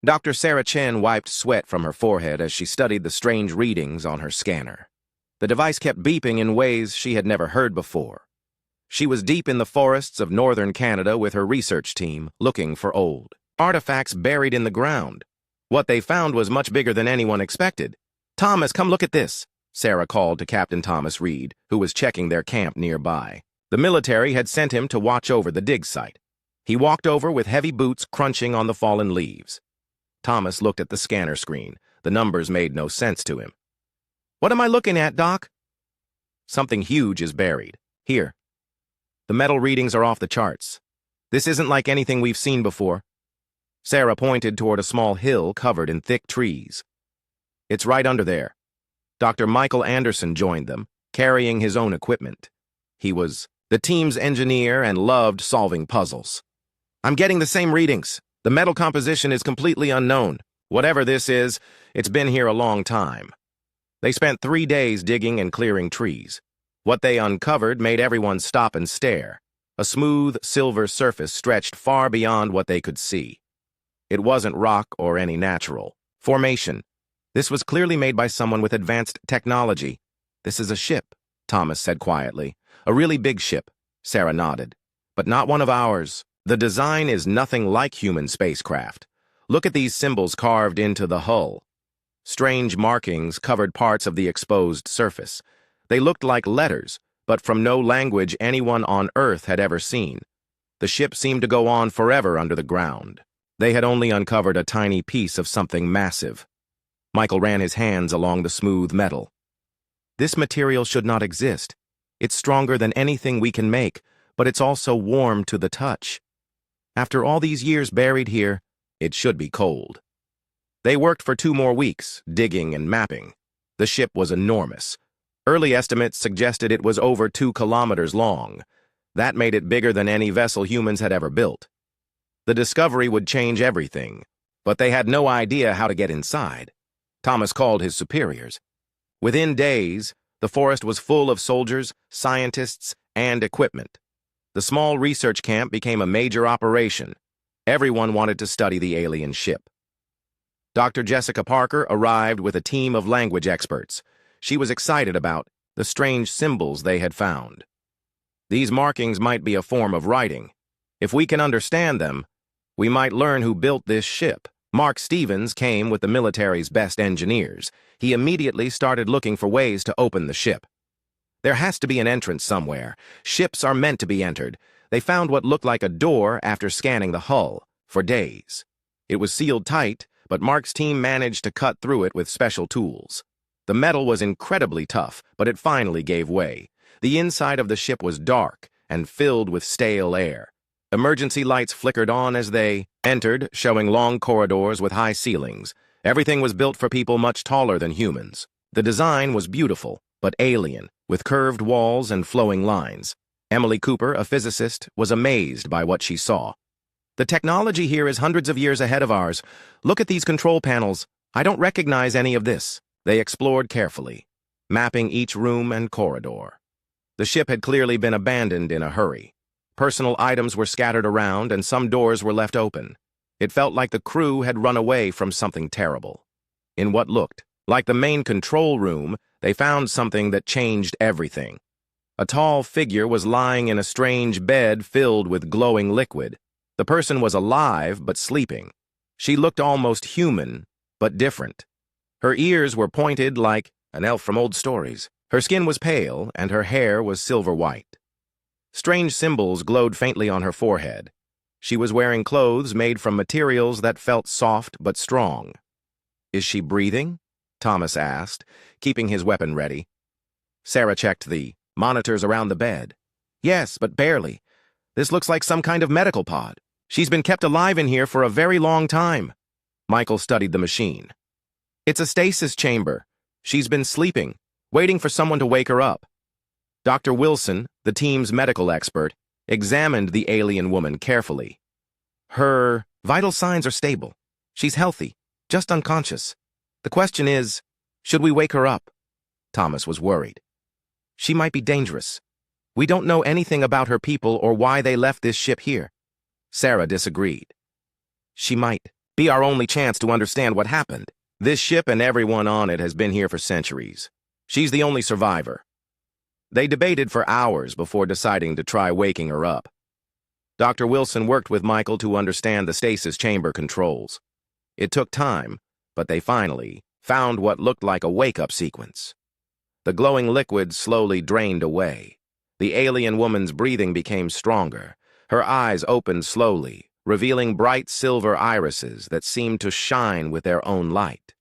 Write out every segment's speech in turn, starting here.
Dr. Sarah Chen wiped sweat from her forehead as she studied the strange readings on her scanner. The device kept beeping in ways she had never heard before. She was deep in the forests of northern Canada with her research team, looking for old artifacts buried in the ground. What they found was much bigger than anyone expected. "Thomas, come look at this," Sarah called to Captain Thomas Reed, who was checking their camp nearby. The military had sent him to watch over the dig site. He walked over with heavy boots crunching on the fallen leaves. Thomas looked at the scanner screen. The numbers made no sense to him. "What am I looking at, Doc?" "Something huge is buried. Here. The metal readings are off the charts. This isn't like anything we've seen before." Sarah pointed toward a small hill covered in thick trees. "It's right under there." Dr. Michael Anderson joined them, carrying his own equipment. He was the team's engineer and loved solving puzzles. "I'm getting the same readings. The metal composition is completely unknown. Whatever this is, it's been here a long time." They spent 3 days digging and clearing trees. What they uncovered made everyone stop and stare. A smooth, silver surface stretched far beyond what they could see. It wasn't rock or any natural formation. This was clearly made by someone with advanced technology. "This is a ship," Thomas said quietly. "A really big ship." Sarah nodded. "But not one of ours. The design is nothing like human spacecraft. Look at these symbols carved into the hull." Strange markings covered parts of the exposed surface. They looked like letters, but from no language anyone on Earth had ever seen. The ship seemed to go on forever under the ground. They had only uncovered a tiny piece of something massive. Michael ran his hands along the smooth metal. "This material should not exist. It's stronger than anything we can make, but it's also warm to the touch. After all these years buried here, it should be cold." They worked for 2 more weeks, digging and mapping. The ship was enormous. Early estimates suggested it was over 2 kilometers long. That made it bigger than any vessel humans had ever built. The discovery would change everything, but they had no idea how to get inside. Thomas called his superiors. Within days, the forest was full of soldiers, scientists, and equipment. The small research camp became a major operation. Everyone wanted to study the alien ship. Dr. Jessica Parker arrived with a team of language experts. She was excited about the strange symbols they had found. "These markings might be a form of writing. If we can understand them, we might learn who built this ship." Mark Stevens came with the military's best engineers. He immediately started looking for ways to open the ship. "There has to be an entrance somewhere. Ships are meant to be entered." They found what looked like a door after scanning the hull for days. It was sealed tight, but Mark's team managed to cut through it with special tools. The metal was incredibly tough, but it finally gave way. The inside of the ship was dark and filled with stale air. Emergency lights flickered on as they entered, showing long corridors with high ceilings. Everything was built for people much taller than humans. The design was beautiful, but alien, with curved walls and flowing lines. Emily Cooper, a physicist, was amazed by what she saw. "The technology here is hundreds of years ahead of ours. Look at these control panels. I don't recognize any of this." They explored carefully, mapping each room and corridor. The ship had clearly been abandoned in a hurry. Personal items were scattered around, and some doors were left open. It felt like the crew had run away from something terrible. In what looked like the main control room, they found something that changed everything. A tall figure was lying in a strange bed filled with glowing liquid. The person was alive but sleeping. She looked almost human, but different. Her ears were pointed like an elf from old stories. Her skin was pale, and her hair was silver white. Strange symbols glowed faintly on her forehead. She was wearing clothes made from materials that felt soft but strong. "Is she breathing?" Thomas asked, keeping his weapon ready. Sarah checked the monitors around the bed. "Yes, but barely. This looks like some kind of medical pod. She's been kept alive in here for a very long time." Michael studied the machine. "It's a stasis chamber. She's been sleeping, waiting for someone to wake her up." Dr. Wilson, the team's medical expert, examined the alien woman carefully. "Her vital signs are stable. She's healthy, just unconscious. The question is, should we wake her up?" Thomas was worried. "She might be dangerous. We don't know anything about her people or why they left this ship here." Sarah disagreed. "She might Be our only chance to understand what happened. This ship and everyone on it has been here for centuries. She's the only survivor. They debated for hours before deciding to try waking her up. Dr. Wilson worked with Michael to understand the stasis chamber controls. It took time, but they finally found what looked like a wake-up sequence. The glowing liquid slowly drained away. The alien woman's breathing became stronger. Her eyes opened slowly, revealing bright silver irises that seemed to shine with their own light.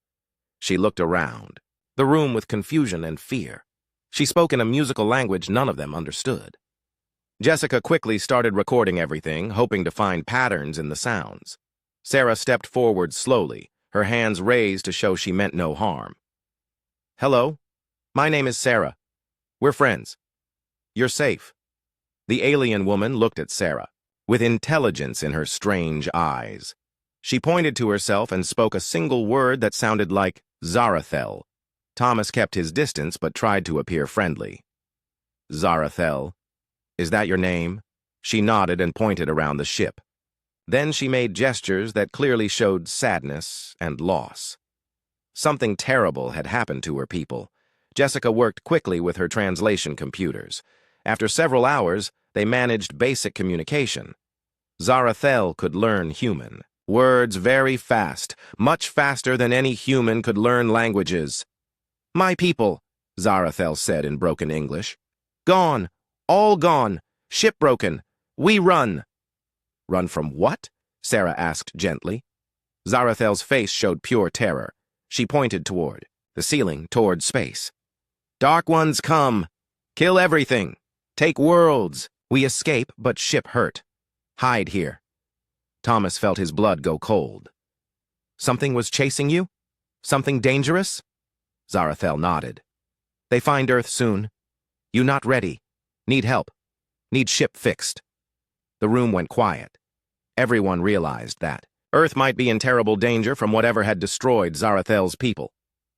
She looked around, the room with confusion and fear. She spoke in a musical language none of them understood. Jessica quickly started recording everything, hoping to find patterns in the sounds. Sarah stepped forward slowly, her hands raised to show she meant no harm. "Hello, my name is Sarah. We're friends. You're safe." The alien woman looked at Sarah, with intelligence in her strange eyes. She pointed to herself and spoke a single word that sounded like Zarathel. Thomas kept his distance but tried to appear friendly. "Zarathel, is that your name?" She nodded and pointed around the ship. Then she made gestures that clearly showed sadness and loss. Something terrible had happened to her people. Jessica worked quickly with her translation computers. After several hours, they managed basic communication. Zarathel could learn human. Words very fast, much faster than any human could learn languages. "My people," Zarathel said in broken English. "Gone. All gone. Ship broken. We run." "Run from what?" Sarah asked gently. Zarathel's face showed pure terror. She pointed toward the ceiling, toward space. "Dark ones come. Kill everything. Take worlds. We escape, but ship hurt. Hide here." Thomas felt his blood go cold. "Something was chasing you? Something dangerous?" Zarathel nodded. "They find Earth soon. You not ready. Need help. Need ship fixed." The room went quiet. Everyone realized that Earth might be in terrible danger from whatever had destroyed Zarathel's people.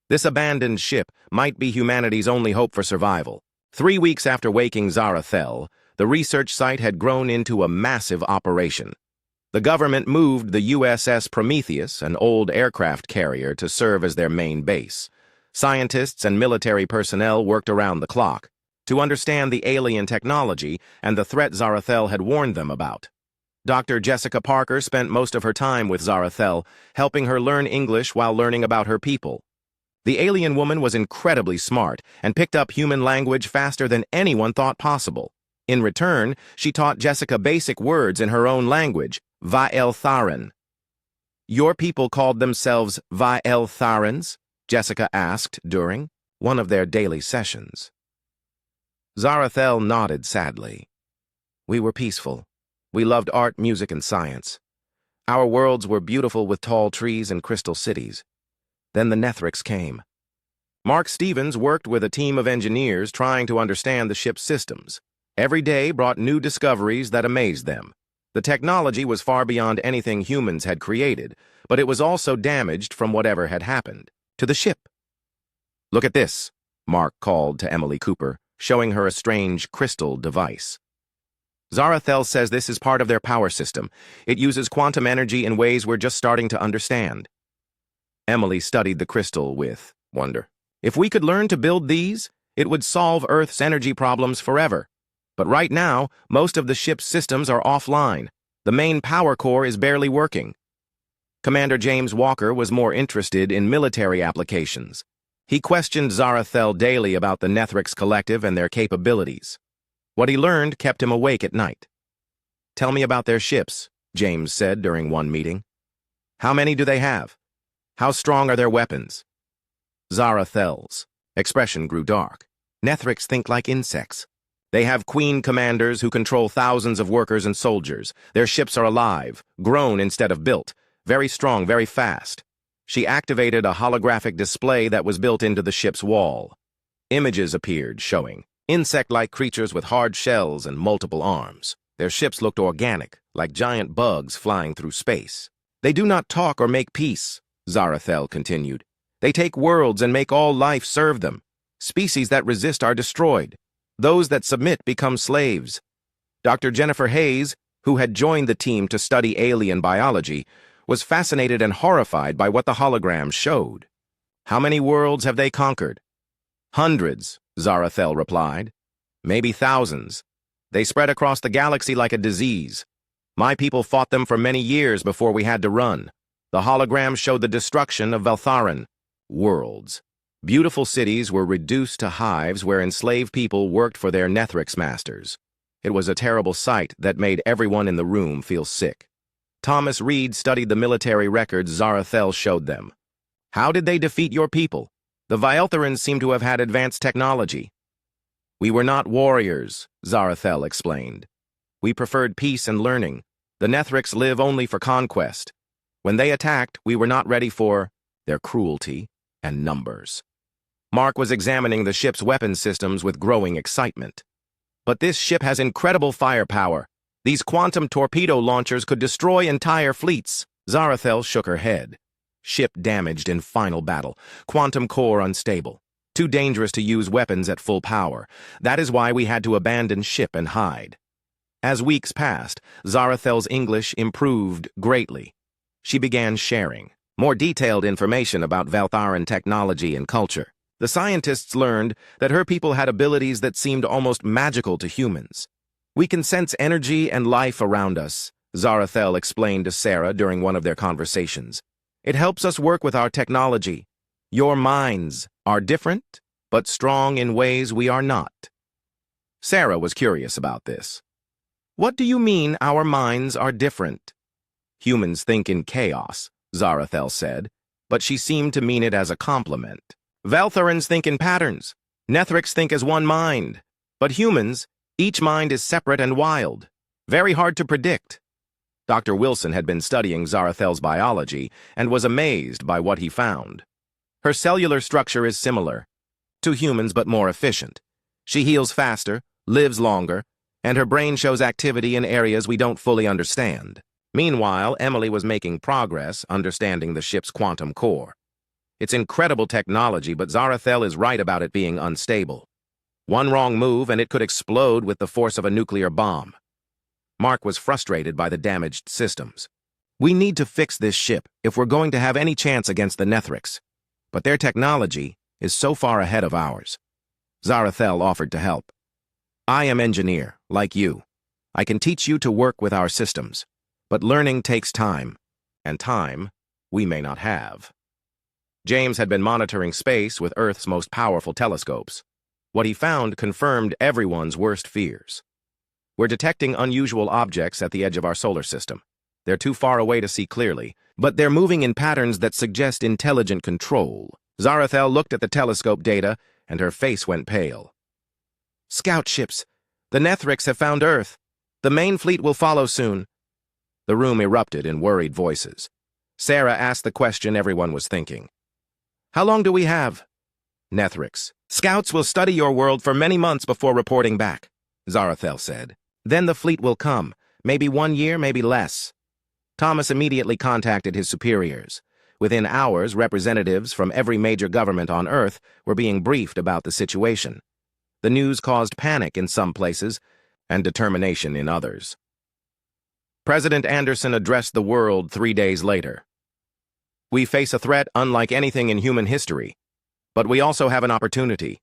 This abandoned ship might be humanity's only hope for survival. 3 weeks after waking Zarathel, the research site had grown into a massive operation. The government moved the USS Prometheus, an old aircraft carrier, to serve as their main base. Scientists and military personnel worked around the clock to understand the alien technology and the threat Zarathel had warned them about. Dr. Jessica Parker spent most of her time with Zarathel, helping her learn English while learning about her people. The alien woman was incredibly smart and picked up human language faster than anyone thought possible. In return, she taught Jessica basic words in her own language, Vael-Tharan. "Your people called themselves Vael-Tharans?" Jessica asked during one of their daily sessions. Zarathel nodded sadly. "We were peaceful. We loved art, music, and science. Our worlds were beautiful with tall trees and crystal cities. Then the Nethrix came. Mark Stevens worked with a team of engineers trying to understand the ship's systems. Every day brought new discoveries that amazed them. The technology was far beyond anything humans had created, but it was also damaged from whatever had happened to the ship. "Look at this," Mark called to Emily Cooper, showing her a strange crystal device. "Zarathel says this is part of their power system. It uses quantum energy in ways we're just starting to understand." Emily studied the crystal with wonder. "If we could learn to build these, it would solve Earth's energy problems forever. But right now, most of the ship's systems are offline. The main power core is barely working." Commander James Walker was more interested in military applications. He questioned Zarathel daily about the Nethrix Collective and their capabilities. What he learned kept him awake at night. "Tell me about their ships," James said during one meeting. "How many do they have? How strong are their weapons?" Zarathel's expression grew dark. "Nethrix think like insects. They have queen commanders who control thousands of workers and soldiers. Their ships are alive, grown instead of built, very strong, very fast." She activated a holographic display that was built into the ship's wall. Images appeared showing insect-like creatures with hard shells and multiple arms. Their ships looked organic, like giant bugs flying through space. "They do not talk or make peace," Zarathel continued. "They take worlds and make all life serve them. Species that resist are destroyed. Those that submit become slaves." Dr. Jennifer Hayes, who had joined the team to study alien biology, was fascinated and horrified by what the holograms showed. "How many worlds have they conquered?" "Hundreds," Zarathel replied. "Maybe thousands. They spread across the galaxy like a disease. My people fought them for many years before we had to run. The holograms showed the destruction of Veltharan. Worlds. Beautiful cities were reduced to hives where enslaved people worked for their Nethrix masters. It was a terrible sight that made everyone in the room feel sick." Thomas Reed studied the military records Zarathel showed them. "How did they defeat your people? The Veltharans seem to have had advanced technology." "We were not warriors," Zarathel explained. "We preferred peace and learning. The Nethrix live only for conquest. When they attacked, we were not ready for their cruelty and numbers." Mark was examining the ship's weapon systems with growing excitement. "But this ship has incredible firepower. These quantum torpedo launchers could destroy entire fleets." Zarathel shook her head. "Ship damaged in final battle. Quantum core unstable. Too dangerous to use weapons at full power. That is why we had to abandon ship and hide." As weeks passed, Zarathel's English improved greatly. She began sharing more detailed information about Veltharan technology and culture. The scientists learned that her people had abilities that seemed almost magical to humans. "We can sense energy and life around us," Zarathel explained to Sarah during one of their conversations. "It helps us work with our technology. Your minds are different, but strong in ways we are not." Sarah was curious about this. "What do you mean our minds are different?" "Humans think in chaos," Zarathel said, but she seemed to mean it as a compliment. "Veltharans think in patterns. Nethrix think as one mind. But humans, each mind is separate and wild. Very hard to predict." Dr. Wilson had been studying Zarathel's biology and was amazed by what he found. "Her cellular structure is similar to humans but more efficient. She heals faster, lives longer, and her brain shows activity in areas we don't fully understand." Meanwhile, Emily was making progress understanding the ship's quantum core. "It's incredible technology, but Zarathel is right about it being unstable. One wrong move and it could explode with the force of a nuclear bomb." Mark was frustrated by the damaged systems. "We need to fix this ship if we're going to have any chance against the Nethrix. But their technology is so far ahead of ours." Zarathel offered to help. "I am engineer, like you. I can teach you to work with our systems. But learning takes time, and time we may not have." James had been monitoring space with Earth's most powerful telescopes. What he found confirmed everyone's worst fears. "We're detecting unusual objects at the edge of our solar system. They're too far away to see clearly, but they're moving in patterns that suggest intelligent control." Zarathel looked at the telescope data, and her face went pale. "Scout ships! The Nethrix have found Earth! The main fleet will follow soon." The room erupted in worried voices. Sarah asked the question everyone was thinking. "How long do we have?" "Nethrix. Scouts will study your world for many months before reporting back," Zarathel said. "Then the fleet will come. Maybe 1 year, maybe less." Thomas immediately contacted his superiors. Within hours, representatives from every major government on Earth were being briefed about the situation. The news caused panic in some places and determination in others. President Anderson addressed the world 3 days later. "We face a threat unlike anything in human history, but we also have an opportunity.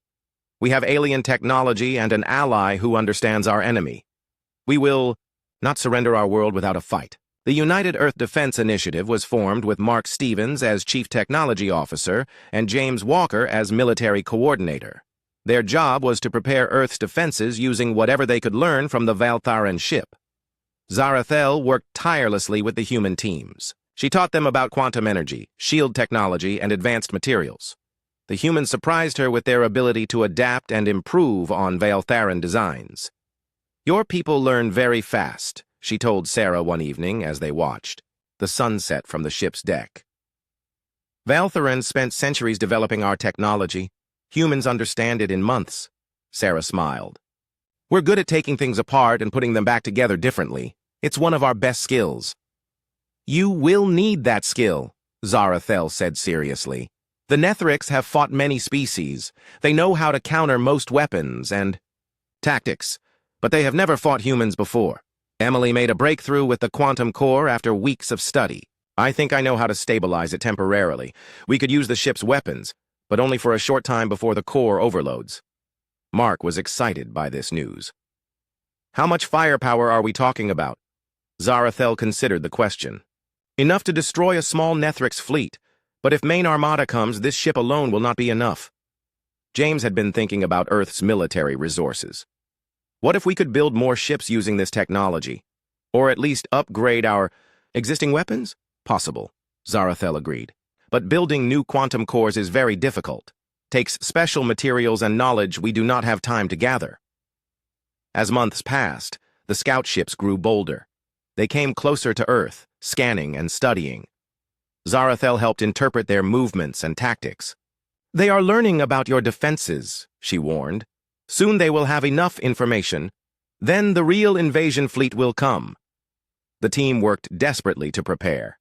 We have alien technology and an ally who understands our enemy. We will not surrender our world without a fight." The United Earth Defense Initiative was formed with Mark Stevens as Chief Technology Officer and James Walker as Military Coordinator. Their job was to prepare Earth's defenses using whatever they could learn from the Veltharan ship. Zarathel worked tirelessly with the human teams. She taught them about quantum energy, shield technology, and advanced materials. The humans surprised her with their ability to adapt and improve on Veltharan designs. "Your people learn very fast," she told Sarah one evening as they watched the sunset from the ship's deck. "Veltharan spent centuries developing our technology. Humans understand it in months." Sarah smiled. "We're good at taking things apart and putting them back together differently. It's one of our best skills." "You will need that skill," Zarathel said seriously. "The Nethrix have fought many species. They know how to counter most weapons and tactics, but they have never fought humans before. Emily made a breakthrough with the quantum core after weeks of study. I think I know how to stabilize it temporarily. We could use the ship's weapons, but only for a short time before the core overloads. Mark was excited by this news. How much firepower are we talking about? Zarathel considered the question. Enough to destroy a small Nethrix fleet, but if main armada comes, this ship alone will not be enough. James had been thinking about Earth's military resources. What if we could build more ships using this technology? Or at least upgrade our existing weapons? Possible, Zarathel agreed. But building new quantum cores is very difficult. Takes special materials and knowledge we do not have time to gather. As months passed, the scout ships grew bolder. They came closer to Earth, scanning and studying. Zarathel helped interpret their movements and tactics. They are learning about your defenses, she warned. Soon they will have enough information. Then the real invasion fleet will come. The team worked desperately to prepare.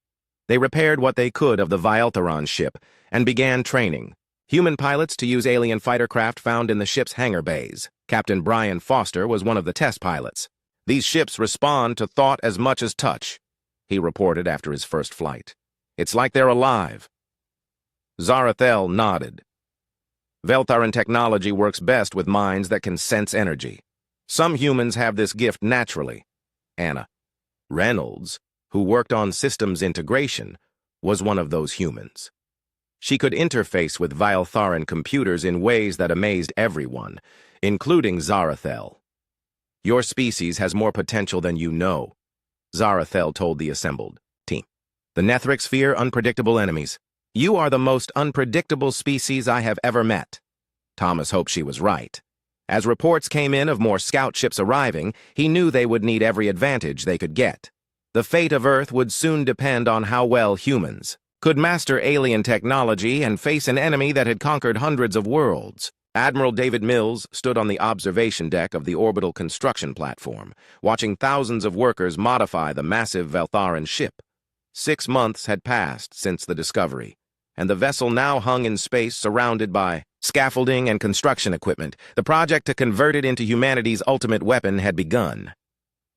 They repaired what they could of the Vialtheron ship and began training. Human pilots to use alien fighter craft found in the ship's hangar bays. Captain Brian Foster was one of the test pilots. These ships respond to thought as much as touch, he reported after his first flight. It's like they're alive. Zarathel nodded. Veltharan technology works best with minds that can sense energy. Some humans have this gift naturally. Anna Reynolds, who worked on systems integration, was one of those humans. She could interface with Vialtharan computers in ways that amazed everyone, including Zarathel. Your species has more potential than you know, Zarathel told the assembled team. The Nethrix fear unpredictable enemies. You are the most unpredictable species I have ever met. Thomas hoped she was right. As reports came in of more scout ships arriving, he knew they would need every advantage they could get. The fate of Earth would soon depend on how well humans could master alien technology and face an enemy that had conquered hundreds of worlds. Admiral David Mills stood on the observation deck of the orbital construction platform, watching thousands of workers modify the massive Veltharan ship. 6 months had passed since the discovery, and the vessel now hung in space surrounded by scaffolding and construction equipment. The project to convert it into humanity's ultimate weapon had begun.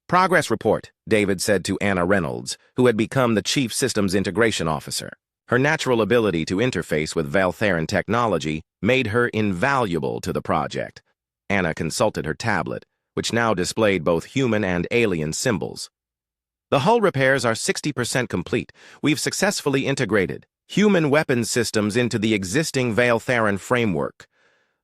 Progress report, David said to Anna Reynolds, who had become the Chief Systems Integration Officer. Her natural ability to interface with Veltharan technology made her invaluable to the project. Anna consulted her tablet, which now displayed both human and alien symbols. The hull repairs are 60% complete. We've successfully integrated human weapons systems into the existing Veltharan framework.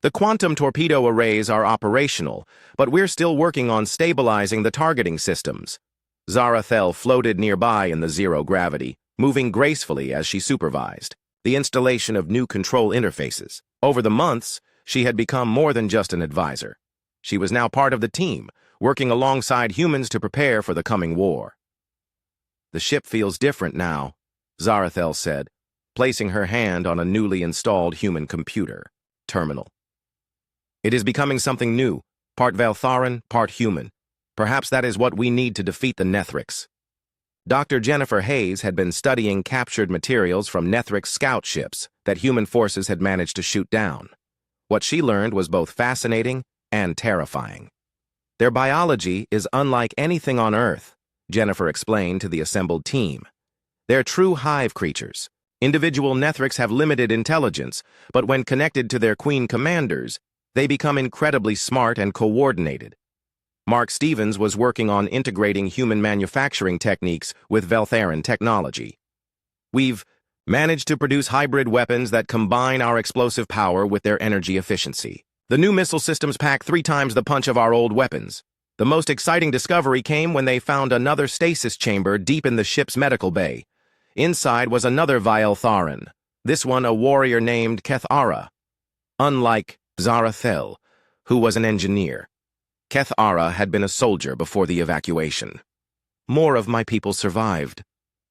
The quantum torpedo arrays are operational, but we're still working on stabilizing the targeting systems. Zarathel floated nearby in the zero-gravity, moving gracefully as she supervised the installation of new control interfaces. Over the months, she had become more than just an advisor. She was now part of the team, working alongside humans to prepare for the coming war. The ship feels different now, Zarathel said, placing her hand on a newly installed human computer terminal. It is becoming something new, part Veltharan, part human. Perhaps that is what we need to defeat the Nethrix. Dr. Jennifer Hayes had been studying captured materials from Nethrix scout ships that human forces had managed to shoot down. What she learned was both fascinating and terrifying. Their biology is unlike anything on Earth, Jennifer explained to the assembled team. They're true hive creatures. Individual Nethrix have limited intelligence, but when connected to their queen commanders, they become incredibly smart and coordinated. Mark Stevens was working on integrating human manufacturing techniques with Veltharan technology. We've managed to produce hybrid weapons that combine our explosive power with their energy efficiency. The new missile systems pack 3 times the punch of our old weapons. The most exciting discovery came when they found another stasis chamber deep in the ship's medical bay. Inside was another Vialtharan, this one a warrior named Kethara. Unlike Zarathel, who was an engineer, Kethara had been a soldier before the evacuation. More of my people survived,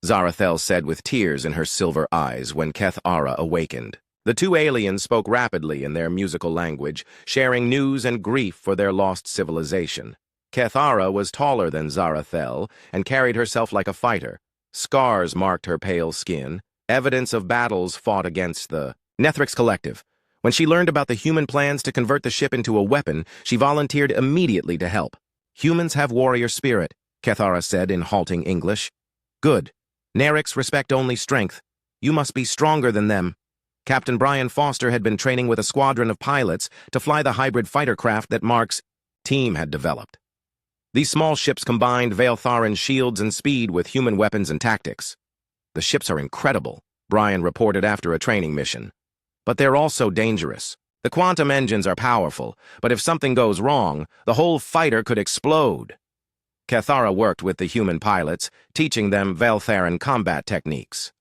Zarathel said with tears in her silver eyes when Kethara awakened. The 2 aliens spoke rapidly in their musical language, sharing news and grief for their lost civilization. Kethara was taller than Zarathel and carried herself like a fighter. Scars marked her pale skin, evidence of battles fought against the Nethrix Collective. When she learned about the human plans to convert the ship into a weapon, she volunteered immediately to help. Humans have warrior spirit, Kethara said in halting English. Good. Narix respect only strength. You must be stronger than them. Captain Brian Foster had been training with a squadron of pilots to fly the hybrid fighter craft that Mark's team had developed. These small ships combined Valtharan's shields and speed with human weapons and tactics. The ships are incredible, Brian reported after a training mission. But they're also dangerous. The quantum engines are powerful, but if something goes wrong, the whole fighter could explode. Cathara worked with the human pilots, teaching them Valtharan combat techniques.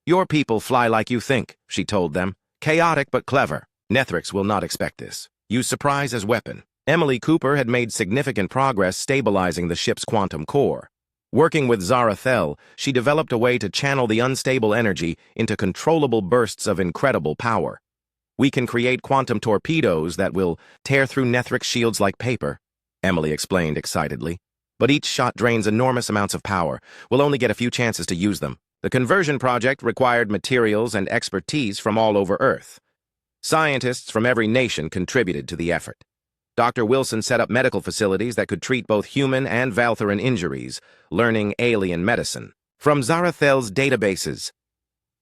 Your people fly like you think, she told them. Chaotic but clever. Nethrix will not expect this. Use surprise as weapon. Emily Cooper had made significant progress stabilizing the ship's quantum core. Working with Zarathel, she developed a way to channel the unstable energy into controllable bursts of incredible power. We can create quantum torpedoes that will tear through Nethrix shields like paper, Emily explained excitedly. But each shot drains enormous amounts of power. We'll only get a few chances to use them. The conversion project required materials and expertise from all over Earth. Scientists from every nation contributed to the effort. Dr. Wilson set up medical facilities that could treat both human and Valtharan injuries, learning alien medicine from Zarathel's databases.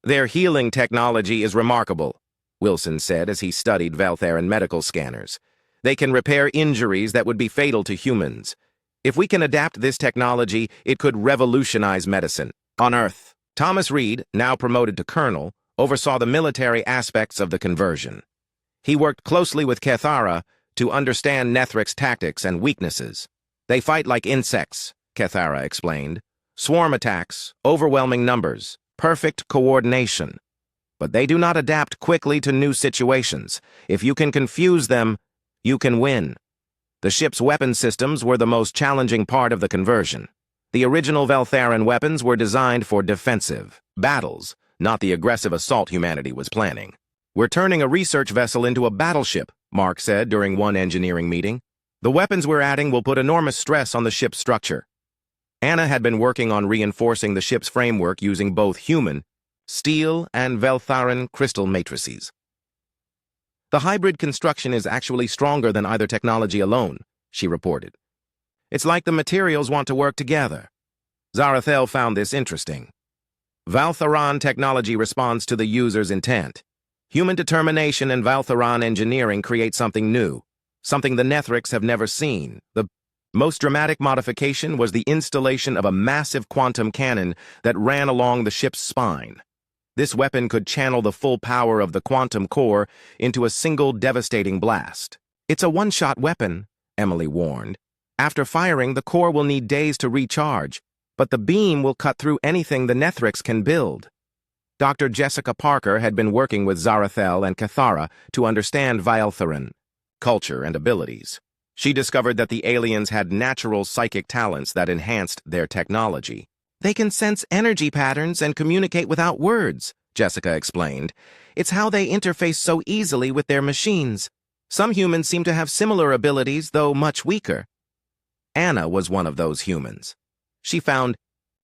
Their healing technology is remarkable, Wilson said as he studied Valtharan medical scanners. They can repair injuries that would be fatal to humans. If we can adapt this technology, it could revolutionize medicine on Earth. Thomas Reed, now promoted to colonel, oversaw the military aspects of the conversion. He worked closely with Cathara to understand Nethrix tactics and weaknesses. They fight like insects, Cathara explained. Swarm attacks, overwhelming numbers, perfect coordination. But they do not adapt quickly to new situations. If you can confuse them, you can win. The ship's weapon systems were the most challenging part of the conversion. The original Valtharan weapons were designed for defensive battles, not the aggressive assault humanity was planning. We're turning a research vessel into a battleship, Mark said during one engineering meeting. The weapons we're adding will put enormous stress on the ship's structure. Anna had been working on reinforcing the ship's framework using both human, steel, and Valtharan crystal matrices. The hybrid construction is actually stronger than either technology alone, she reported. It's like the materials want to work together. Zarathel found this interesting. Valtharan technology responds to the user's intent. Human determination and Valtharan engineering create something new, something the Nethrix have never seen. The most dramatic modification was the installation of a massive quantum cannon that ran along the ship's spine. This weapon could channel the full power of the quantum core into a single devastating blast. It's a one-shot weapon, Emily warned. After firing, the core will need days to recharge, but the beam will cut through anything the Nethrix can build. Dr. Jessica Parker had been working with Zarathel and Cathara to understand Valtharan culture and abilities. She discovered that the aliens had natural psychic talents that enhanced their technology. They can sense energy patterns and communicate without words, Jessica explained. It's how they interface so easily with their machines. Some humans seem to have similar abilities, though much weaker. Anna was one of those humans. She found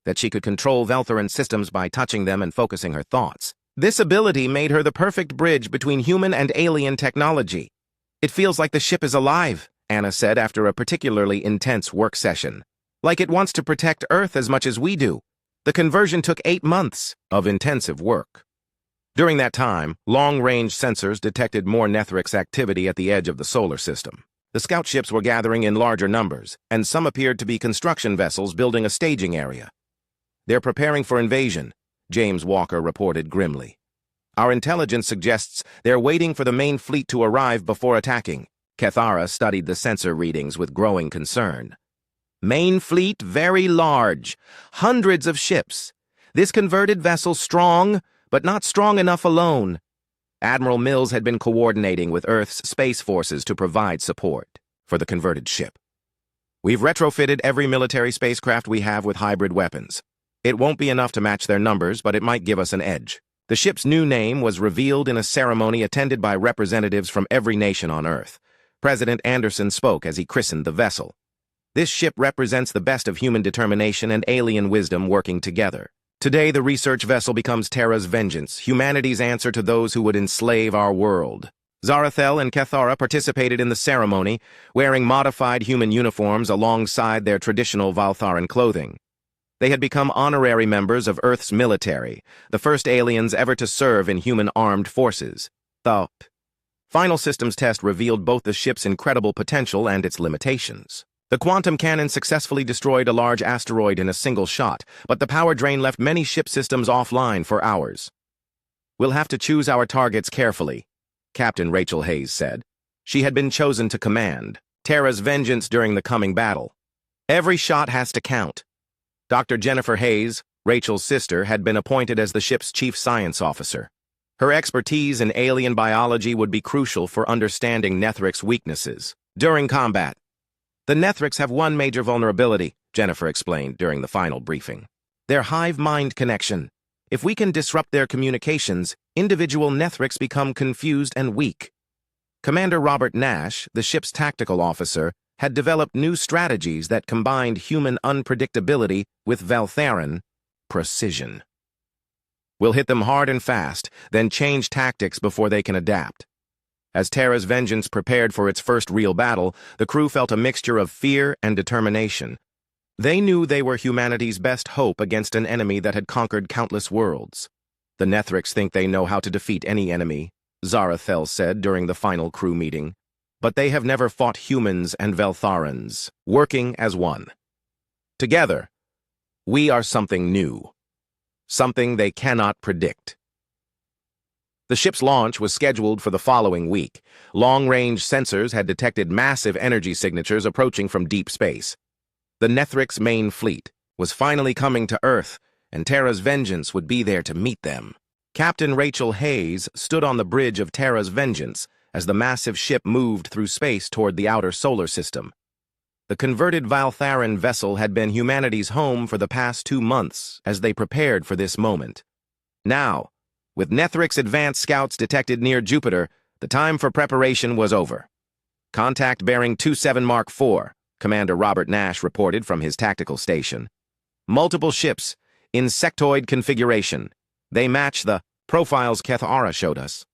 that she could control Valtharan systems by touching them and focusing her thoughts. This ability made her the perfect bridge between human and alien technology. It feels like the ship is alive, Anna said after a particularly intense work session. Like it wants to protect Earth as much as we do. The conversion took 8 months of intensive work. During that time, long-range sensors detected more Nethrix activity at the edge of the solar system. The scout ships were gathering in larger numbers, and some appeared to be construction vessels building a staging area. They're preparing for invasion, James Walker reported grimly. Our intelligence suggests they're waiting for the main fleet to arrive before attacking. Cathara studied the sensor readings with growing concern. Main fleet very large, hundreds of ships. This converted vessel strong, but not strong enough alone. Admiral Mills had been coordinating with Earth's space forces to provide support for the converted ship. We've retrofitted every military spacecraft we have with hybrid weapons. It won't be enough to match their numbers, but it might give us an edge. The ship's new name was revealed in a ceremony attended by representatives from every nation on Earth. President Anderson spoke as he christened the vessel. This ship represents the best of human determination and alien wisdom working together. Today, the research vessel becomes Terra's vengeance, humanity's answer to those who would enslave our world. Zarathel and Cathara participated in the ceremony, wearing modified human uniforms alongside their traditional Valtharan clothing. They had become honorary members of Earth's military, the first aliens ever to serve in human armed forces. The final systems test revealed both the ship's incredible potential and its limitations. The quantum cannon successfully destroyed a large asteroid in a single shot, but the power drain left many ship systems offline for hours. "We'll have to choose our targets carefully," Captain Rachel Hayes said. She had been chosen to command Terra's vengeance during the coming battle. "Every shot has to count." Dr. Jennifer Hayes, Rachel's sister, had been appointed as the ship's chief science officer. Her expertise in alien biology would be crucial for understanding Nethrix weaknesses during combat. "The Nethrix have one major vulnerability," Jennifer explained during the final briefing. "Their hive-mind connection. If we can disrupt their communications, individual Nethrix become confused and weak." Commander Robert Nash, the ship's tactical officer, had developed new strategies that combined human unpredictability with Valtharan precision. "We'll hit them hard and fast, then change tactics before they can adapt." As Terra's vengeance prepared for its first real battle, the crew felt a mixture of fear and determination. They knew they were humanity's best hope against an enemy that had conquered countless worlds. "The Nethrix think they know how to defeat any enemy," Zarathel said during the final crew meeting. "But they have never fought humans and Veltharans, working as one. Together, we are something new. Something they cannot predict." The ship's launch was scheduled for the following week. Long-range sensors had detected massive energy signatures approaching from deep space. The Nethrix main fleet was finally coming to Earth, and Terra's vengeance would be there to meet them. Captain Rachel Hayes stood on the bridge of Terra's vengeance as the massive ship moved through space toward the outer solar system. The converted Valtharan vessel had been humanity's home for the past 2 months as they prepared for this moment. Now, with Nethrix advanced scouts detected near Jupiter, the time for preparation was over. "Contact bearing 27 Mark IV, Commander Robert Nash reported from his tactical station. "Multiple ships, insectoid configuration. They match the profiles Kethara showed us."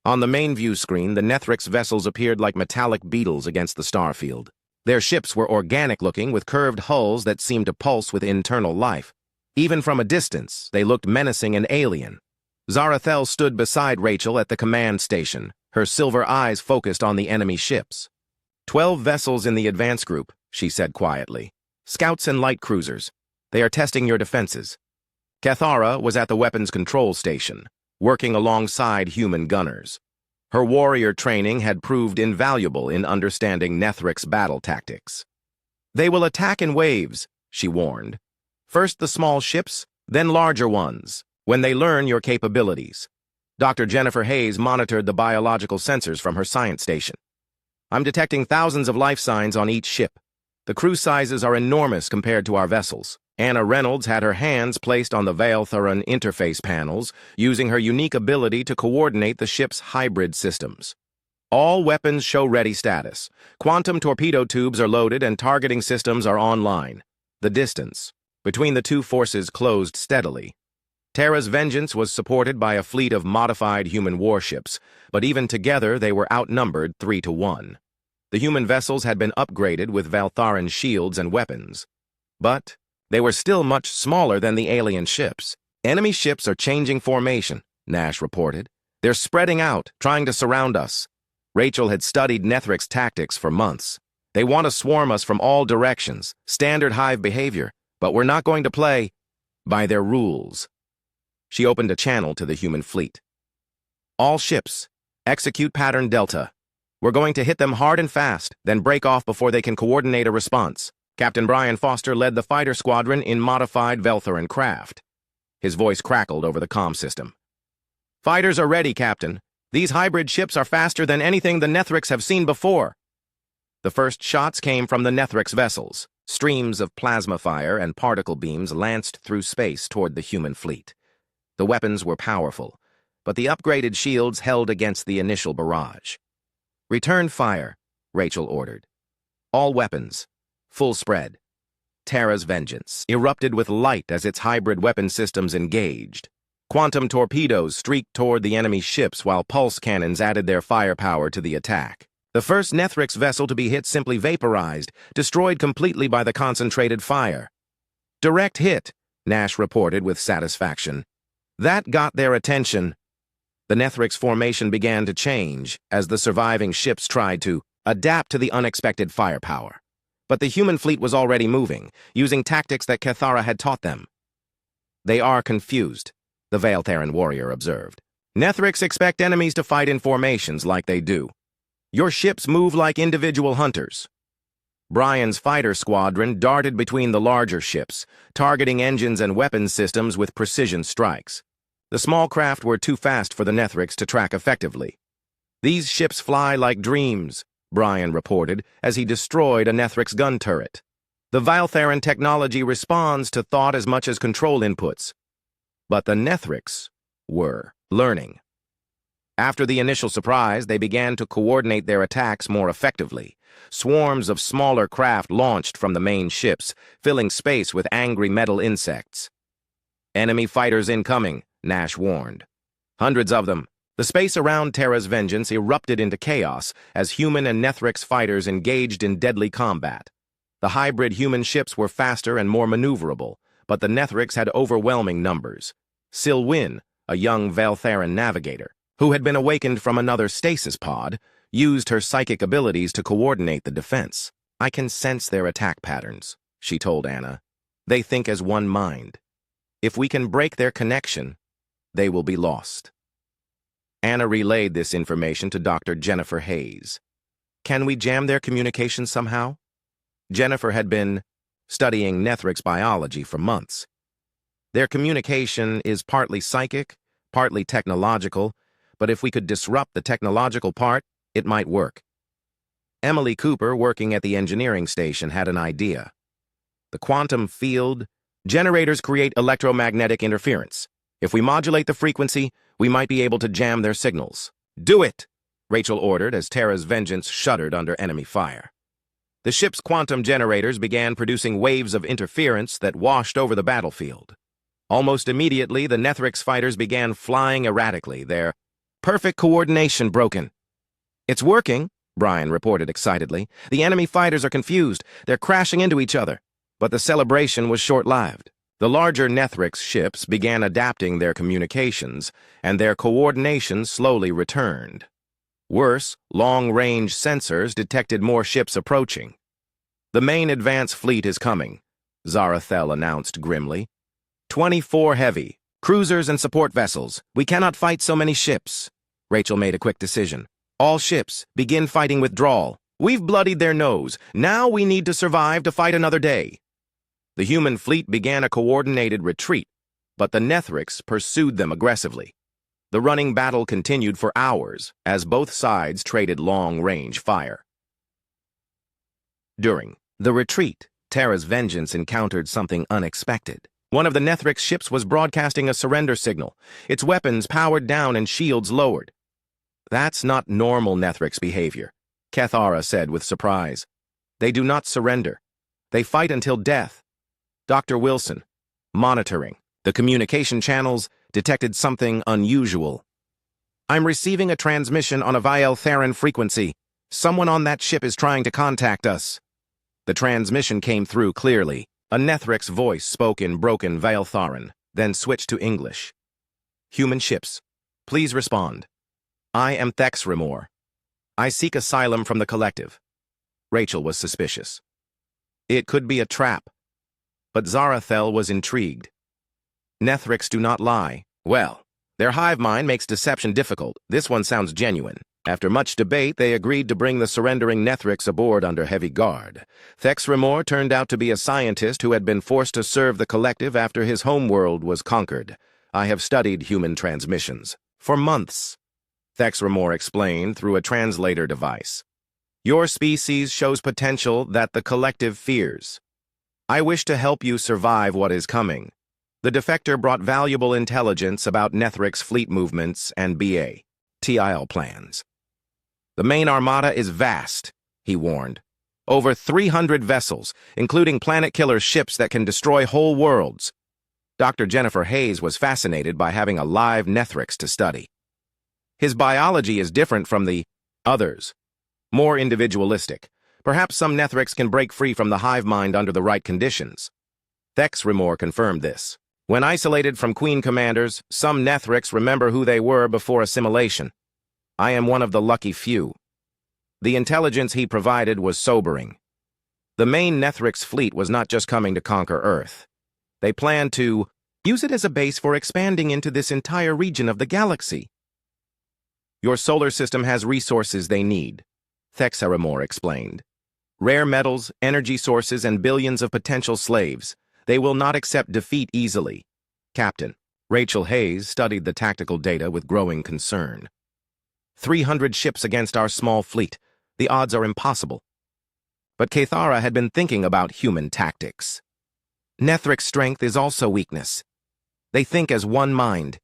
On the main view screen, the Nethrix vessels appeared like metallic beetles against the starfield. Their ships were organic-looking, with curved hulls that seemed to pulse with internal life. Even from a distance, they looked menacing and alien. Zarathel stood beside Rachel at the command station, her silver eyes focused on the enemy ships. 12 vessels in the advance group," she said quietly. "Scouts and light cruisers. They are testing your defenses." Kethara was at the weapons control station, working alongside human gunners. Her warrior training had proved invaluable in understanding Nethrix battle tactics. "They will attack in waves," she warned. "First the small ships, then larger ones, when they learn your capabilities." Dr. Jennifer Hayes monitored the biological sensors from her science station. "I'm detecting thousands of life signs on each ship. The crew sizes are enormous compared to our vessels." Anna Reynolds had her hands placed on the Valtharan interface panels, using her unique ability to coordinate the ship's hybrid systems. "All weapons show ready status. Quantum torpedo tubes are loaded and targeting systems are online." The distance between the two forces closed steadily. Terra's vengeance was supported by a fleet of modified human warships, but even together they were outnumbered 3-1. The human vessels had been upgraded with Valtharan shields and weapons. But they were still much smaller than the alien ships. "Enemy ships are changing formation," Nash reported. "They're spreading out, trying to surround us." Rachel had studied Nethrix tactics for months. "They want to swarm us from all directions, standard hive behavior, but we're not going to play by their rules." She opened a channel to the human fleet. "All ships, execute pattern Delta. We're going to hit them hard and fast, then break off before they can coordinate a response." Captain Brian Foster led the fighter squadron in modified Veltharan craft. His voice crackled over the comm system. "Fighters are ready, Captain. These hybrid ships are faster than anything the Nethrix have seen before." The first shots came from the Nethrix vessels. Streams of plasma fire and particle beams lanced through space toward the human fleet. The weapons were powerful, but the upgraded shields held against the initial barrage. "Return fire," Rachel ordered. "All weapons, full spread." Terra's vengeance erupted with light as its hybrid weapon systems engaged. Quantum torpedoes streaked toward the enemy ships while pulse cannons added their firepower to the attack. The first Nethrix vessel to be hit simply vaporized, destroyed completely by the concentrated fire. Direct hit, Nash reported with satisfaction. That got their attention. The Nethrix formation began to change as the surviving ships tried to adapt to the unexpected firepower. But the human fleet was already moving, using tactics that Cathara had taught them. They are confused, the Veiltheran warrior observed. Nethrix expect enemies to fight in formations like they do. Your ships move like individual hunters. Brian's fighter squadron darted between the larger ships, targeting engines and weapons systems with precision strikes. The small craft were too fast for the Nethrix to track effectively. These ships fly like dreams, Brian reported as he destroyed a Nethrix gun turret. The Veiltheran technology responds to thought as much as control inputs. But the Nethrix were learning. After the initial surprise, they began to coordinate their attacks more effectively. Swarms of smaller craft launched from the main ships, filling space with angry metal insects. Enemy fighters incoming, Nash warned. Hundreds of them. The space around Terra's vengeance erupted into chaos as human and Nethrix fighters engaged in deadly combat. The hybrid human ships were faster and more maneuverable, but the Nethrix had overwhelming numbers. Silwyn, a young Veiltheran navigator, who had been awakened from another stasis pod, used her psychic abilities to coordinate the defense. I can sense their attack patterns, she told Anna. They think as one mind. If we can break their connection, they will be lost. Anna relayed this information to Dr. Jennifer Hayes. Can we jam their communication somehow? Jennifer had been studying Nethrix biology for months. Their communication is partly psychic, partly technological, but if we could disrupt the technological part, it might work. Emily Cooper, working at the engineering station, had an idea. The quantum field generators create electromagnetic interference. If we modulate the frequency, we might be able to jam their signals. Do it, Rachel ordered as Terra's vengeance shuddered under enemy fire. The ship's quantum generators began producing waves of interference that washed over the battlefield. Almost immediately, the Nethrix fighters began flying erratically, their perfect coordination broken. It's working, Brian reported excitedly. The enemy fighters are confused. They're crashing into each other. But the celebration was short-lived. The larger Nethrix ships began adapting their communications, and their coordination slowly returned. Worse, long-range sensors detected more ships approaching. The main advance fleet is coming, Zarathel announced grimly. 24 heavy, cruisers and support vessels. We cannot fight so many ships. Rachel made a quick decision. All ships, begin fighting withdrawal. We've bloodied their nose. Now we need to survive to fight another day. The human fleet began a coordinated retreat, but the Nethrix pursued them aggressively. The running battle continued for hours as both sides traded long-range fire. During the retreat, Terra's vengeance encountered something unexpected. One of the Nethrix ships was broadcasting a surrender signal, its weapons powered down and shields lowered. That's not normal Nethrix behavior, Cathara said with surprise. They do not surrender. They fight until death. Dr. Wilson, monitoring the communication channels, detected something unusual. I'm receiving a transmission on a Veiltheran frequency. Someone on that ship is trying to contact us. The transmission came through clearly. A Nethrix voice spoke in broken Veiltheran, then switched to English. Human ships, please respond. I am Thexrimor. I seek asylum from the collective. Rachel was suspicious. It could be a trap. But Zarathel was intrigued. Nethrix do not lie. Well, their hive mind makes deception difficult. This one sounds genuine. After much debate, they agreed to bring the surrendering Nethrix aboard under heavy guard. Thexrimor turned out to be a scientist who had been forced to serve the collective after his homeworld was conquered. I have studied human transmissions. For months, Thexrimor explained through a translator device. Your species shows potential that the collective fears. I wish to help you survive what is coming. The defector brought valuable intelligence about Nethrix fleet movements and TIL plans. The main armada is vast, he warned. Over 300 vessels, including planet-killer ships that can destroy whole worlds. Dr. Jennifer Hayes was fascinated by having a live Nethrix to study. His biology is different from the others, more individualistic. Perhaps some Nethrix can break free from the hive mind under the right conditions. Thexrimor confirmed this. When isolated from Queen commanders, some Nethrix remember who they were before assimilation. I am one of the lucky few. The intelligence he provided was sobering. The main Nethrix fleet was not just coming to conquer Earth. They planned to use it as a base for expanding into this entire region of the galaxy. Your solar system has resources they need, Thexrimor explained. Rare metals, energy sources, and billions of potential slaves. They will not accept defeat easily. Captain Rachel Hayes studied the tactical data with growing concern. 300 ships against our small fleet. The odds are impossible. But Cathara had been thinking about human tactics. Nethrix strength is also weakness. They think as one mind.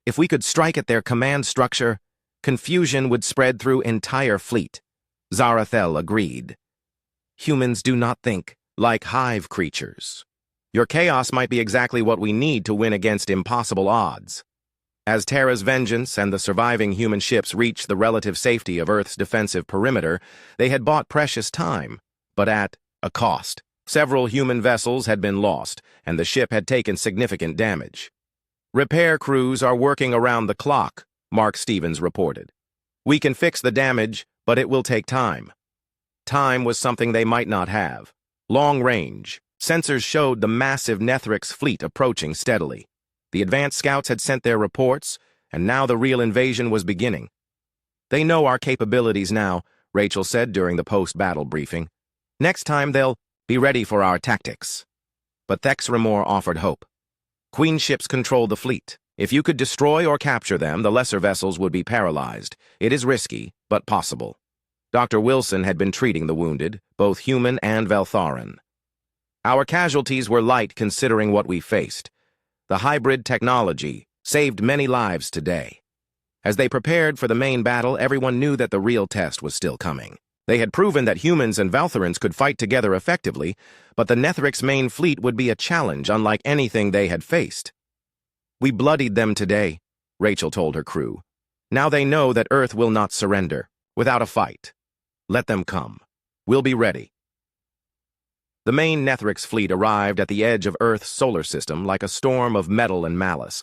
If we could strike at their command structure, confusion would spread through entire fleet. Zarathel agreed. Humans do not think like hive creatures. Your chaos might be exactly what we need to win against impossible odds. As Terra's vengeance and the surviving human ships reached the relative safety of Earth's defensive perimeter, they had bought precious time, but at a cost. Several human vessels had been lost, and the ship had taken significant damage. Repair crews are working around the clock, Mark Stevens reported. We can fix the damage, but it will take time. Time was something they might not have. Long range. Sensors showed the massive Nethrix fleet approaching steadily. The advanced scouts had sent their reports, and now the real invasion was beginning. They know our capabilities now, Rachel said during the post-battle briefing. Next time they'll be ready for our tactics. But Thexrimor offered hope. Queen ships control the fleet. If you could destroy or capture them, the lesser vessels would be paralyzed. It is risky, but possible. Dr. Wilson had been treating the wounded, both human and Veltharan. Our casualties were light considering what we faced. The hybrid technology saved many lives today. As they prepared for the main battle, everyone knew that the real test was still coming. They had proven that humans and Veltharans could fight together effectively, but the Nethrix main fleet would be a challenge unlike anything they had faced. We bloodied them today, Rachel told her crew. Now they know that Earth will not surrender, without a fight. Let them come. We'll be ready. The main Nethrix fleet arrived at the edge of Earth's solar system like a storm of metal and malice.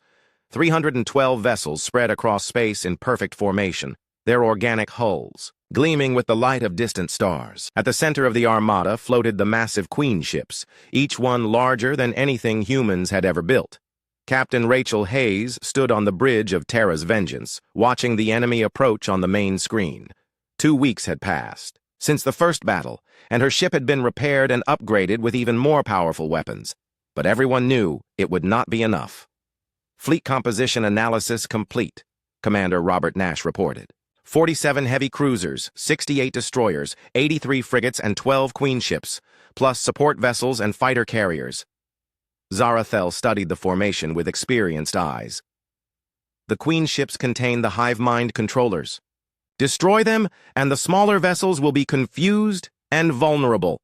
312 vessels spread across space in perfect formation, their organic hulls gleaming with the light of distant stars. At the center of the armada floated the massive queen ships, each one larger than anything humans had ever built. Captain Rachel Hayes stood on the bridge of Terra's Vengeance, watching the enemy approach on the main screen. 2 weeks had passed since the first battle, and her ship had been repaired and upgraded with even more powerful weapons. But everyone knew it would not be enough. Fleet composition analysis complete, Commander Robert Nash reported. 47 heavy cruisers, 68 destroyers, 83 frigates, and 12 queen ships, plus support vessels and fighter carriers. Zarathel studied the formation with experienced eyes. The queen ships contain the hive mind controllers. Destroy them, and the smaller vessels will be confused and vulnerable.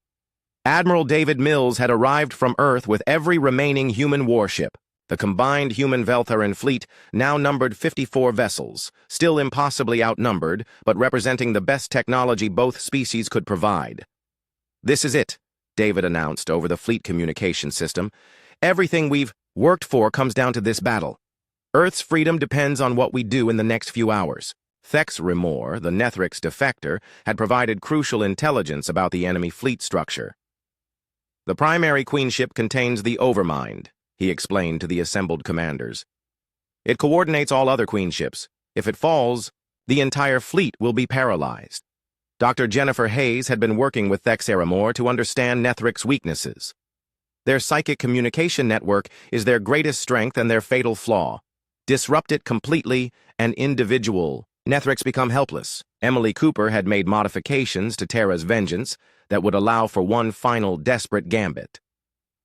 Admiral David Mills had arrived from Earth with every remaining human warship. The combined human Veltharan fleet now numbered 54 vessels, still impossibly outnumbered, but representing the best technology both species could provide. This is it, David announced over the fleet communication system. Everything we've worked for comes down to this battle. Earth's freedom depends on what we do in the next few hours. Thexrimor, the Nethrix defector, had provided crucial intelligence about the enemy fleet structure. The primary queen ship contains the Overmind, he explained to the assembled commanders. It coordinates all other queen ships. If it falls, the entire fleet will be paralyzed. Dr. Jennifer Hayes had been working with Thexrimor to understand Nethrix weaknesses. Their psychic communication network is their greatest strength and their fatal flaw. Disrupt it completely, and individual Nethrix become helpless. Emily Cooper had made modifications to Terra's Vengeance that would allow for one final desperate gambit.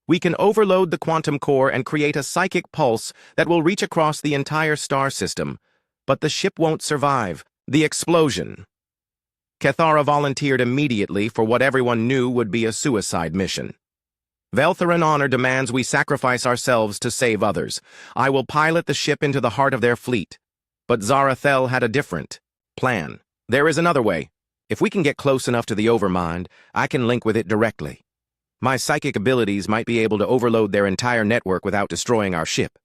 We can overload the quantum core and create a psychic pulse that will reach across the entire star system, but the ship won't survive. The explosion. Cathara volunteered immediately for what everyone knew would be a suicide mission. Veltharan honor demands we sacrifice ourselves to save others. I will pilot the ship into the heart of their fleet. But Zarathel had a different plan. There is another way. If we can get close enough to the Overmind, I can link with it directly. My psychic abilities might be able to overload their entire network without destroying our ship.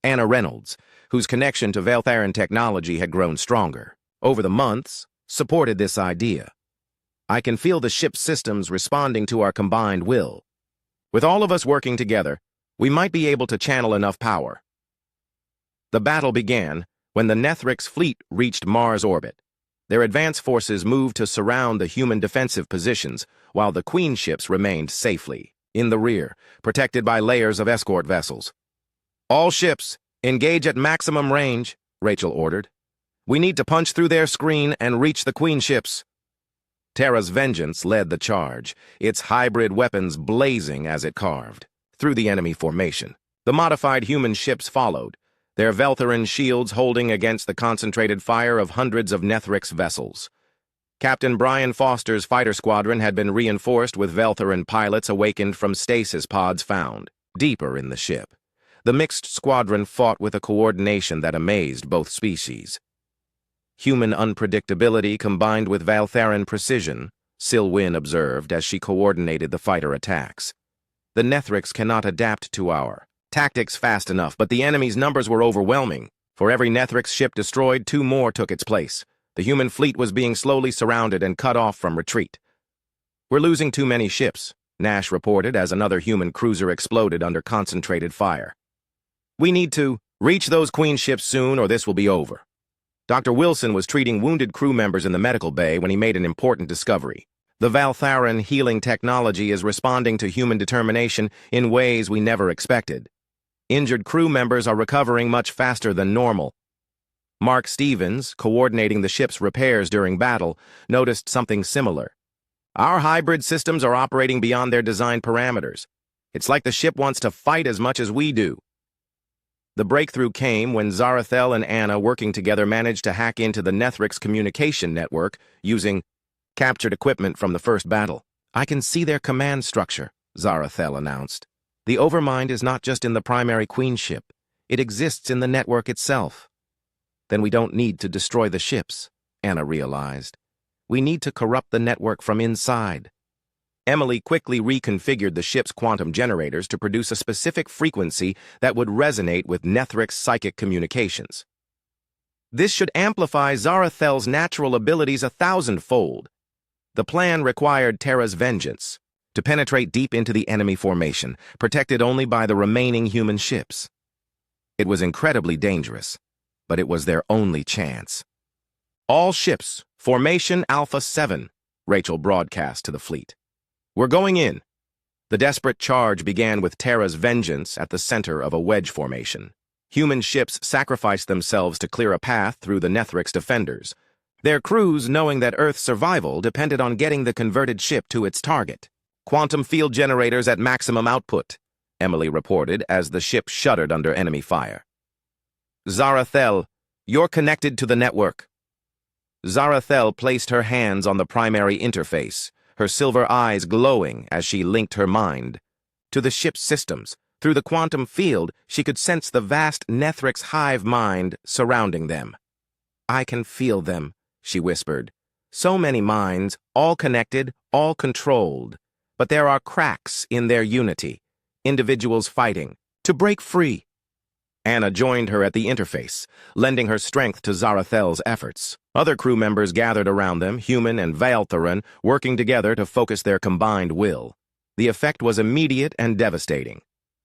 Anna Reynolds, whose connection to Valtharan technology had grown stronger over the months, supported this idea. I can feel the ship's systems responding to our combined will. With all of us working together, we might be able to channel enough power. The battle began when the Nethrix fleet reached Mars orbit. Their advance forces moved to surround the human defensive positions, while the Queen ships remained safely in the rear, protected by layers of escort vessels. All ships, engage at maximum range, Rachel ordered. We need to punch through their screen and reach the Queen ships. Terra's Vengeance led the charge, its hybrid weapons blazing as it carved through the enemy formation. The modified human ships followed, their Valtharan shields holding against the concentrated fire of hundreds of Nethrix vessels. Captain Brian Foster's fighter squadron had been reinforced with Valtharan pilots awakened from stasis pods found deeper in the ship. The mixed squadron fought with a coordination that amazed both species. Human unpredictability combined with Valtharan precision, Silwyn observed as she coordinated the fighter attacks. The Nethrix cannot adapt to our tactics fast enough, but the enemy's numbers were overwhelming. For every Nethrix ship destroyed, 2 more took its place. The human fleet was being slowly surrounded and cut off from retreat. We're losing too many ships, Nash reported as another human cruiser exploded under concentrated fire. We need to reach those Queen ships soon or this will be over. Dr. Wilson was treating wounded crew members in the medical bay when he made an important discovery. The Valtharan healing technology is responding to human determination in ways we never expected. Injured crew members are recovering much faster than normal. Mark Stevens, coordinating the ship's repairs during battle, noticed something similar. Our hybrid systems are operating beyond their design parameters. It's like the ship wants to fight as much as we do. The breakthrough came when Zarathel and Anna, working together, managed to hack into the Nethrix communication network using captured equipment from the first battle. I can see their command structure, Zarathel announced. The Overmind is not just in the primary Queen ship. It exists in the network itself. Then we don't need to destroy the ships, Anna realized. We need to corrupt the network from inside. Emily quickly reconfigured the ship's quantum generators to produce a specific frequency that would resonate with Nethrix psychic communications. This should amplify Zarathel's natural abilities 1,000-fold. The plan required Terra's Vengeance to penetrate deep into the enemy formation, protected only by the remaining human ships. It was incredibly dangerous, but it was their only chance. All ships, Formation Alpha 7, Rachel broadcast to the fleet. We're going in. The desperate charge began with Terra's Vengeance at the center of a wedge formation. Human ships sacrificed themselves to clear a path through the Nethrix defenders, their crews knowing that Earth's survival depended on getting the converted ship to its target. Quantum field generators at maximum output, Emily reported as the ship shuddered under enemy fire. Zarathel, you're connected to the network. Zarathel placed her hands on the primary interface, her silver eyes glowing as she linked her mind to the ship's systems. Through the quantum field, she could sense the vast Nethrix hive mind surrounding them. I can feel them, she whispered. So many minds, all connected, all controlled. But there are cracks in their unity, individuals fighting to break free. Anna joined her at the interface, lending her strength to Zarathel's efforts. Other crew members gathered around them, human and Valtharan, working together to focus their combined will. The effect was immediate and devastating.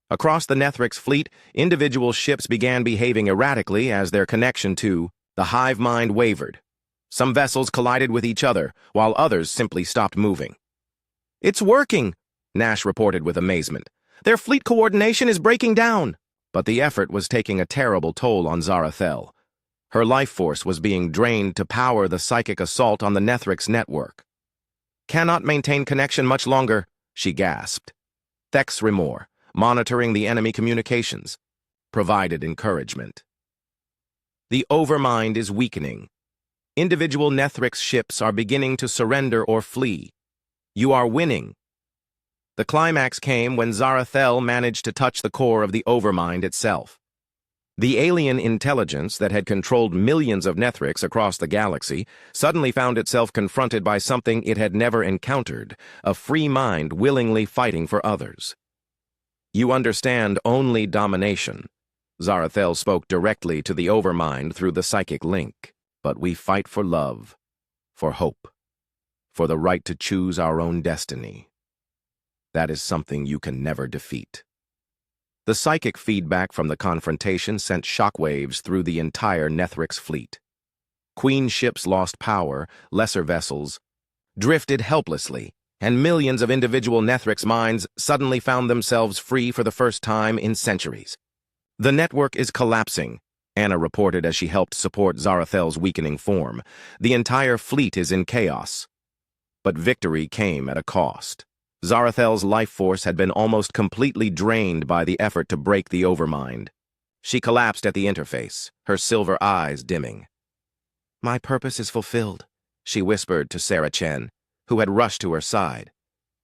Across the Nethrix fleet, individual ships began behaving erratically as their connection to the hive mind wavered. Some vessels collided with each other, while others simply stopped moving. It's working, Nash reported with amazement. Their fleet coordination is breaking down. But the effort was taking a terrible toll on Zarathel. Her life force was being drained to power the psychic assault on the Nethrix network. Cannot maintain connection much longer, she gasped. Thex Remor, monitoring the enemy communications, provided encouragement. The Overmind is weakening. Individual Nethrix ships are beginning to surrender or flee. You are winning. The climax came when Zarathel managed to touch the core of the Overmind itself. The alien intelligence that had controlled millions of Nethrix across the galaxy suddenly found itself confronted by something it had never encountered, a free mind willingly fighting for others. "You understand only domination." Zarathel spoke directly to the Overmind through the psychic link. "But we fight for love, for hope, for the right to choose our own destiny. That is something you can never defeat." The psychic feedback from the confrontation sent shockwaves through the entire Nethrix fleet. Queen ships lost power, lesser vessels drifted helplessly, and millions of individual Nethrix minds suddenly found themselves free for the first time in centuries. "The network is collapsing," Anna reported as she helped support Zarathel's weakening form. "The entire fleet is in chaos." But victory came at a cost. Zarathel's life force had been almost completely drained by the effort to break the Overmind. She collapsed at the interface, her silver eyes dimming. "My purpose is fulfilled," she whispered to Sarah Chen, who had rushed to her side.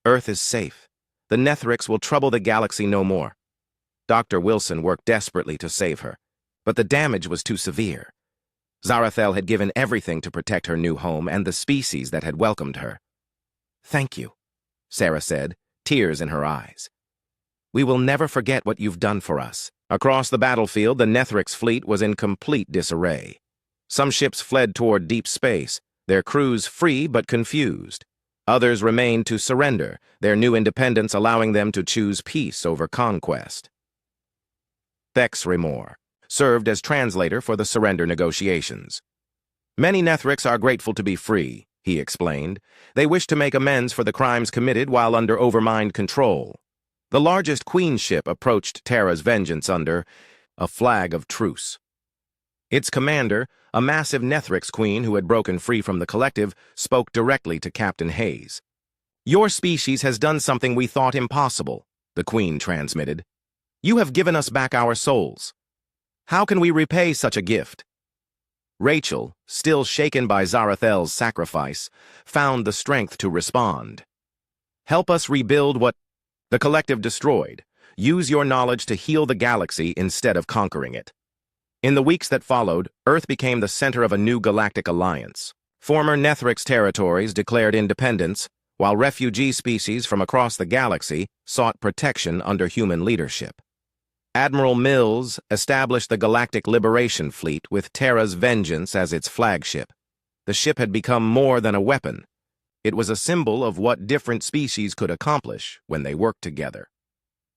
"Earth is safe. The Nethrix will trouble the galaxy no more." Dr. Wilson worked desperately to save her, but the damage was too severe. Zarathel had given everything to protect her new home and the species that had welcomed her. "Thank you," Sarah said, tears in her eyes. "We will never forget what you've done for us." Across the battlefield, the Nethrix fleet was in complete disarray. Some ships fled toward deep space, their crews free but confused. Others remained to surrender, their new independence allowing them to choose peace over conquest. Thex Remor served as translator for the surrender negotiations. "Many Nethrix are grateful to be free," he explained. "They wish to make amends for the crimes committed while under Overmind control." The largest Queen ship approached Terra's vengeance under a flag of truce. Its commander, a massive Nethrix queen who had broken free from the collective, spoke directly to Captain Hayes. "Your species has done something we thought impossible," the queen transmitted. "You have given us back our souls. How can we repay such a gift?" Rachel, still shaken by Zarathel's sacrifice, found the strength to respond. "Help us rebuild what the collective destroyed. Use your knowledge to heal the galaxy instead of conquering it." In the weeks that followed, Earth became the center of a new galactic alliance. Former Nethrix territories declared independence, while refugee species from across the galaxy sought protection under human leadership. Admiral Mills established the Galactic Liberation Fleet with Terra's Vengeance as its flagship. The ship had become more than a weapon. It was a symbol of what different species could accomplish when they worked together.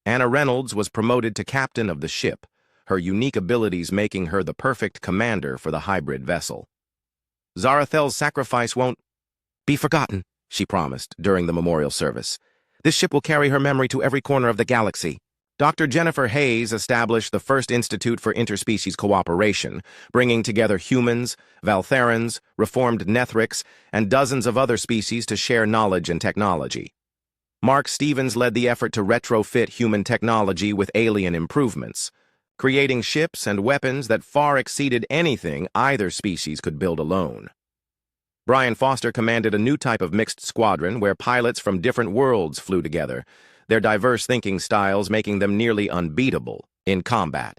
Anna Reynolds was promoted to captain of the ship, her unique abilities making her the perfect commander for the hybrid vessel. "Zarathel's sacrifice won't be forgotten," she promised during the memorial service. "This ship will carry her memory to every corner of the galaxy." Dr. Jennifer Hayes established the first Institute for Interspecies Cooperation, bringing together humans, Valtherans, reformed Nethrix, and dozens of other species to share knowledge and technology. Mark Stevens led the effort to retrofit human technology with alien improvements, creating ships and weapons that far exceeded anything either species could build alone. Brian Foster commanded a new type of mixed squadron where pilots from different worlds flew together, their diverse thinking styles making them nearly unbeatable in combat.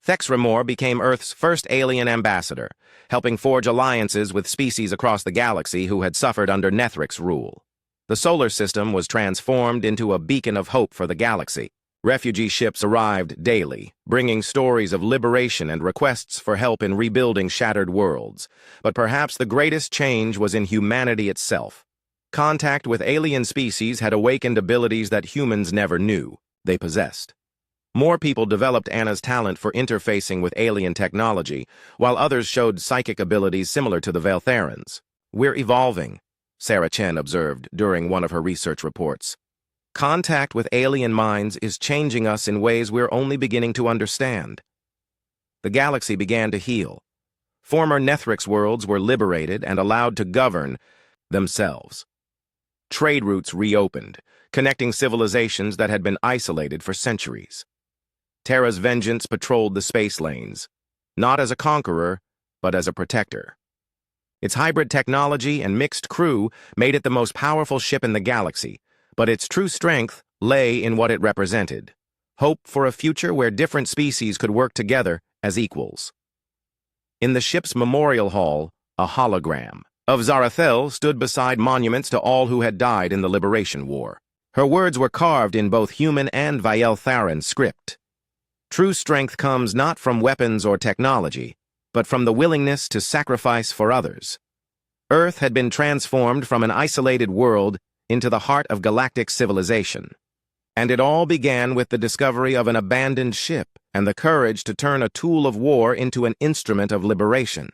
Thex Remor became Earth's first alien ambassador, helping forge alliances with species across the galaxy who had suffered under Nethrix rule. The solar system was transformed into a beacon of hope for the galaxy. Refugee ships arrived daily, bringing stories of liberation and requests for help in rebuilding shattered worlds. But perhaps the greatest change was in humanity itself. Contact with alien species had awakened abilities that humans never knew they possessed. More people developed Anna's talent for interfacing with alien technology, while others showed psychic abilities similar to the Valtherans. "We're evolving," Sarah Chen observed during one of her research reports. "Contact with alien minds is changing us in ways we're only beginning to understand." The galaxy began to heal. Former Nethrix worlds were liberated and allowed to govern themselves. Trade routes reopened, connecting civilizations that had been isolated for centuries. Terra's Vengeance patrolled the space lanes, not as a conqueror, but as a protector. Its hybrid technology and mixed crew made it the most powerful ship in the galaxy, but its true strength lay in what it represented: hope for a future where different species could work together as equals. In the ship's memorial hall, a hologram of Zarathel stood beside monuments to all who had died in the Liberation War. Her words were carved in both human and Vieltharan script. True strength comes not from weapons or technology, but from the willingness to sacrifice for others. Earth had been transformed from an isolated world into the heart of galactic civilization. And it all began with the discovery of an abandoned ship and the courage to turn a tool of war into an instrument of liberation.